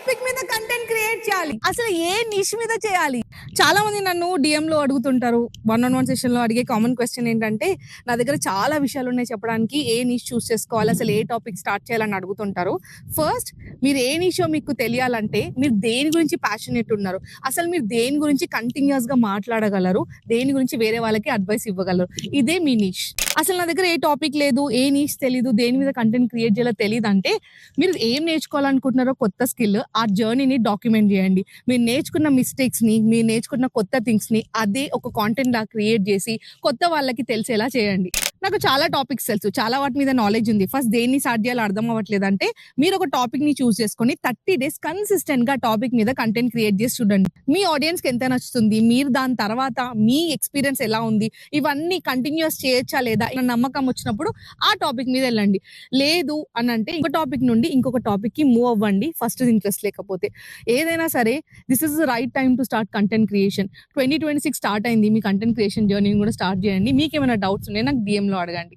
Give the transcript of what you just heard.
Topic మీద content create చేయాలి, అసలు ఏ నిష్ మీద చేయాలి? చాలా మంది నన్ను DM లో అడుగుతుంటారు. 1-on-1 సెషన్ లో అడిగే కామన్ క్వశ్చన్ ఏంటంటే, నా దగ్గర చాలా విషయాలు ఉన్నాయి చెప్పడానికి, ఏ నిష్ చూస్ చేసుకోవాలి, అసలు ఏ టాపిక్ స్టార్ట్ చేయాలని అడుగుతుంటారు. ఫస్ట్ మీరు ఏ నిషో మీకు తెలియాలంటే మీరు దేని గురించి ప్యాషనేట్ ఉన్నారు, అసలు మీరు దేని గురించి కంటిన్యూస్ గా మాట్లాడగలరు, దేని గురించి వేరే వాళ్ళకి అడ్వైస్ ఇవ్వగలరు, ఇదే మీ నిష్. అసలు నా దగ్గర ఏ టాపిక్ లేదు, ఏ నిష్ తెలీదు, దేని మీద కంటెంట్ క్రియేట్ చేయాలో తెలియదు అంటే, మీరు ఏం నేర్చుకోవాలనుకుంటున్నారో కొత్త స్కిల్, ఆ జర్నీని డాక్యుమెంట్ చేయండి. మీరు నేర్చుకున్న మిస్టేక్స్ ని, మీరు నేర్చుకున్న కొత్త థింగ్స్ ని అదే ఒక కాంటెంట్ లా క్రియేట్ చేసి కొత్త వాళ్ళకి తెలిసేలా చేయండి. నాకు చాలా టాపిక్స్ తెలుసు, చాలా వాటి మీద నాలెడ్జ్ ఉంది. ఫస్ట్ దేన్ని స్టార్ట్ చేయాలో అర్థం అవ్వట్లేదు అంటే, మీరు ఒక టాపిక్ ని చూస్ చేసుకొని 30 days కన్సిస్టెంట్ గా టాపిక్ మీద కంటెంట్ క్రియేట్ చేసి చూడండి. మీ ఆడియన్స్ కి ఎంత నచ్చుతుంది, మీరు దాని తర్వాత మీ ఎక్స్పీరియన్స్ ఎలా ఉంది, ఇవన్నీ కంటిన్యూస్ చేయొచ్చా లేదా అన్న నమ్మకం వచ్చినప్పుడు ఆ టాపిక్ మీద వెళ్ళండి. లేదు అని అంటే ఇంకో టాపిక్ నుండి ఇంకొక టాపిక్ కి మూవ్ అవ్వండి, ఫస్ట్ ఇంట్రెస్ట్ లేకపోతే. ఏదైనా సరే this is the right time to start content creation. 2026 start అయింది, మీ కంటెంట్ క్రియేషన్ జర్నీ కూడా స్టార్ట్ చేయండి. మీకు ఏమైనా డౌట్స్ ఉంటే నాకు DM లో అడగండి.